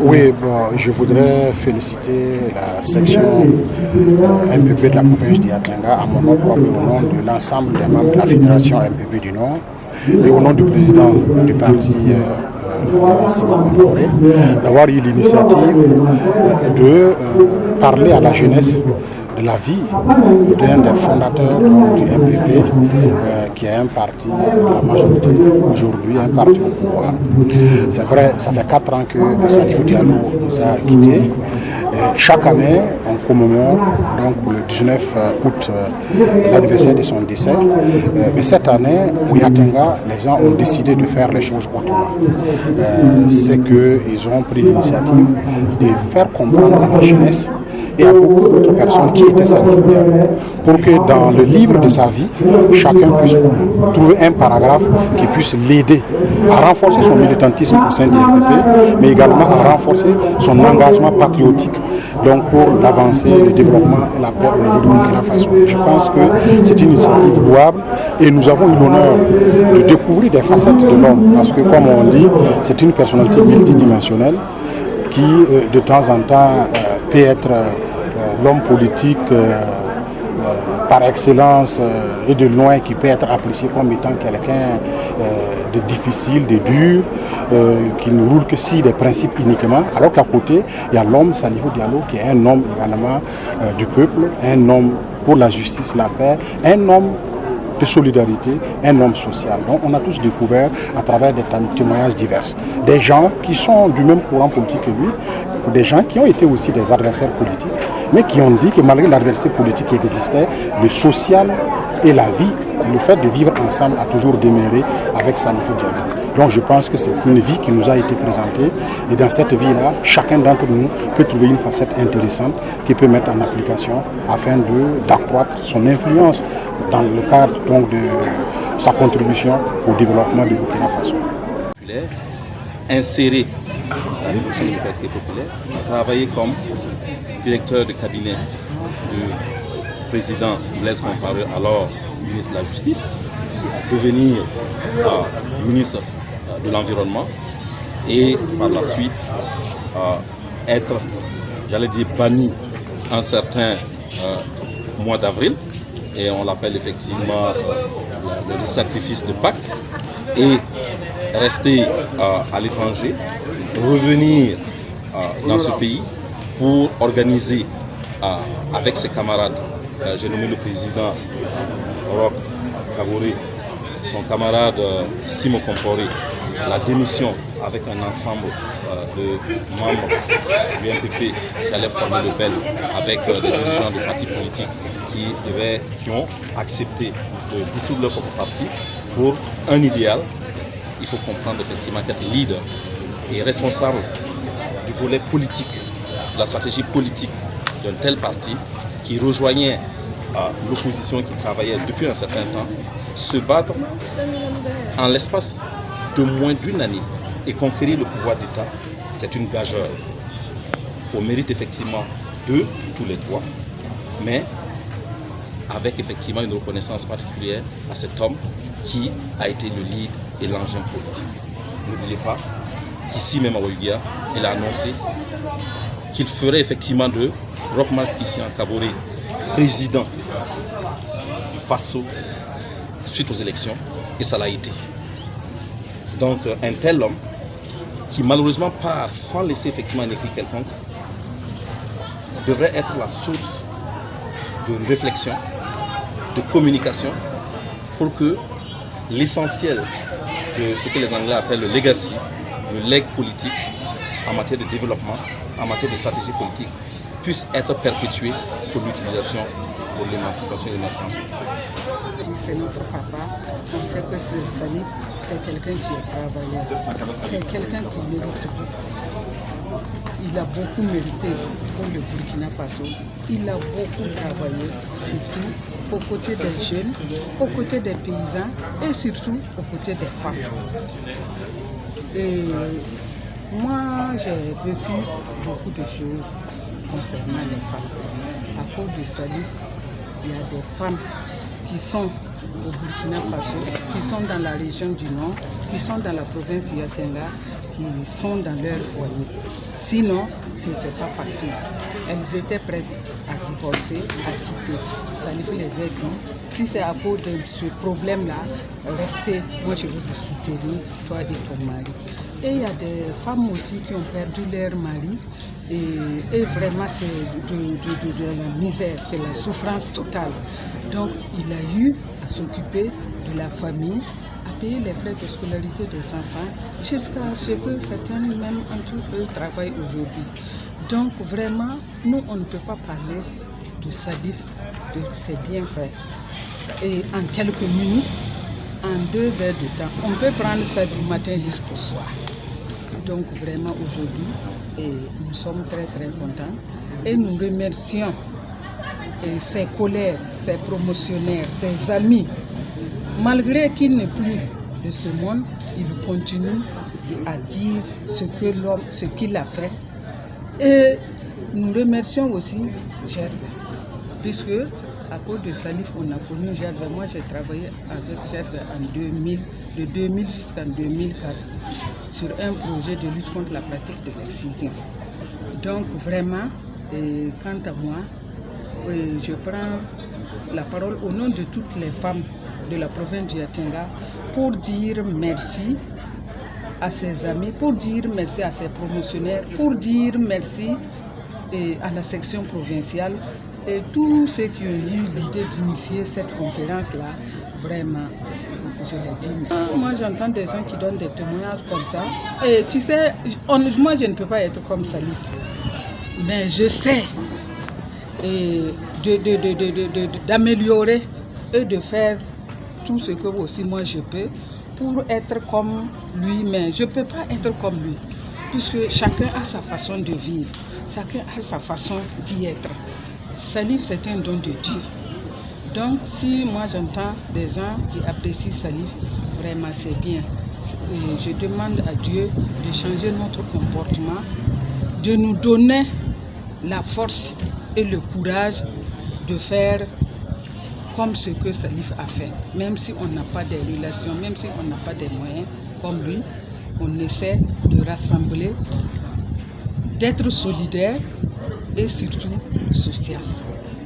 Oui, bon, je voudrais féliciter la section MPP de la province d'Yatanga à mon nom propre et au nom de l'ensemble des membres de la fédération MPP du Nord et au nom du président du parti Simon Komboré, d'avoir eu l'initiative de parler à la jeunesse de la vie d'un des fondateurs du MPP, qui est un parti de la majorité aujourd'hui, un parti au pouvoir. C'est vrai, ça fait 4 ans que Salifou Diallo nous a quittés. Chaque année, on commémore donc le 19 août l'anniversaire de son décès. Mais cette année, au Yatanga, les gens ont décidé de faire les choses autrement. C'est qu'ils ont pris l'initiative de faire comprendre à la jeunesse et à beaucoup d'autres personnes qui étaient Salifou Diallo, pour que dans le livre de sa vie, chacun puisse trouver un paragraphe qui puisse l'aider à renforcer son militantisme au sein du MPP, mais également à renforcer son engagement patriotique donc pour l'avancée, le développement et la paix au niveau du Burkina Faso. Je pense que c'est une initiative louable et nous avons eu l'honneur de découvrir des facettes de l'homme, parce que comme on dit, c'est une personnalité multidimensionnelle qui de temps en temps peut être l'homme politique par excellence et de loin, qui peut être apprécié comme étant quelqu'un de difficile, de dur, qui ne roule que sur des principes uniquement, alors qu'à côté, il y a l'homme Salifou Diallo qui est un homme également du peuple, un homme pour la justice, la paix, un homme de solidarité, un homme social. Donc on a tous découvert à travers des témoignages divers des gens qui sont du même courant politique que lui, ou des gens qui ont été aussi des adversaires politiques, mais qui ont dit que malgré l'adversité politique qui existait, le social et la vie, le fait de vivre ensemble a toujours demeuré avec Salifou Diallo. Donc je pense que c'est une vie qui nous a été présentée, et dans cette vie-là, chacun d'entre nous peut trouver une facette intéressante qu'il peut mettre en application afin d'accroître son influence dans le cadre donc, de sa contribution au développement du Burkina Faso. Inséré dans la révolution démocratique populaire, travailler comme directeur de cabinet du président Blaise Compaoré, alors ministre de la Justice, devenir ministre de l'Environnement et par la suite être, j'allais dire, banni un certain mois d'avril, et on l'appelle effectivement le sacrifice de Pâques, et rester à l'étranger, revenir dans ce pays pour organiser avec ses camarades, j'ai nommé le président Roch Kaboré, son camarade Simon Komboré, la démission avec un ensemble de membres du MPP qui allaient former le BEL avec des dirigeants de partis politiques qui ont accepté de dissoudre leur propre parti pour un idéal. Il faut comprendre effectivement qu'être leader et responsable du volet politique, de la stratégie politique d'un tel parti qui rejoignait l'opposition qui travaillait depuis un certain temps, se battre en l'espace de moins d'une année et conquérir le pouvoir d'État, c'est une gageure au mérite effectivement de tous les trois, mais avec effectivement une reconnaissance particulière à cet homme qui a été le lead et l'engin politique. N'oubliez pas qu'ici même à Ouéguia, il a annoncé qu'il ferait effectivement de Roch Marc Christian Kaboré président du Faso suite aux élections, et ça l'a été. Donc un tel homme qui malheureusement part sans laisser effectivement un écrit quelconque devrait être la source de réflexion, de communication, pour que l'essentiel de ce que les Anglais appellent le legacy, le leg politique en matière de développement, en matière de stratégie politique, puisse être perpétué pour l'utilisation pour l'émancipation et l'émergence. C'est notre papa, on sait que Salif, c'est quelqu'un qui est travailleur, c'est quelqu'un qui mérite beaucoup. Il a beaucoup mérité pour le Burkina Faso, il a beaucoup travaillé, surtout aux côtés des jeunes, aux côtés des paysans et surtout aux côtés des femmes. Et moi, j'ai vécu beaucoup de choses concernant les femmes. À cause de Salif, il y a des femmes qui sont au Burkina Faso, qui sont dans la région du Nord, qui sont dans la province Yatanga, qui qui sont dans leur foyer. Sinon, ce n'était pas facile. Elles étaient prêtes à divorcer, à quitter. Salif les a dit, si c'est à cause de ce problème-là, restez, moi je vais vous soutenir, toi et ton mari. Et il y a des femmes aussi qui ont perdu leur mari. Et vraiment, c'est de la misère, c'est la souffrance totale. Donc, il a eu à s'occuper de la famille, à payer les frais de scolarité des enfants, jusqu'à ce que certains, même entre eux, travaillent aujourd'hui. Donc, vraiment, nous, on ne peut pas parler de Salif, de ses bienfaits. Et en quelques minutes, en 2 heures de temps, on peut prendre ça du matin jusqu'au soir. Donc, vraiment, aujourd'hui, et nous sommes très très contents et nous remercions ses collègues, ses promotionnaires, ses amis. Malgré qu'il n'est plus de ce monde, il continue à dire ce qu'il a fait. Et nous remercions aussi Gervais, puisque à cause de Salif, on a connu Gervais. Moi, j'ai travaillé avec Gervais en 2000, de 2000 jusqu'en 2004. Sur un projet de lutte contre la pratique de l'excision. Donc vraiment, quant à moi, je prends la parole au nom de toutes les femmes de la province du Yatenga pour dire merci à ses amis, pour dire merci à ses promotionnaires, pour dire merci à la section provinciale et tous ceux qui ont eu l'idée d'initier cette conférence-là. Vraiment, je l'ai dit. Moi, j'entends des gens qui donnent des témoignages comme ça. Et tu sais, moi, je ne peux pas être comme Salif. Mais je sais d'améliorer et de faire tout ce que aussi moi je peux pour être comme lui. Mais je ne peux pas être comme lui. Puisque chacun a sa façon de vivre. Chacun a sa façon d'y être. Salif, c'est un don de Dieu. Donc, si moi j'entends des gens qui apprécient Salif, vraiment c'est bien. Et je demande à Dieu de changer notre comportement, de nous donner la force et le courage de faire comme ce que Salif a fait. Même si on n'a pas des relations, même si on n'a pas des moyens comme lui, on essaie de rassembler, d'être solidaire et surtout social.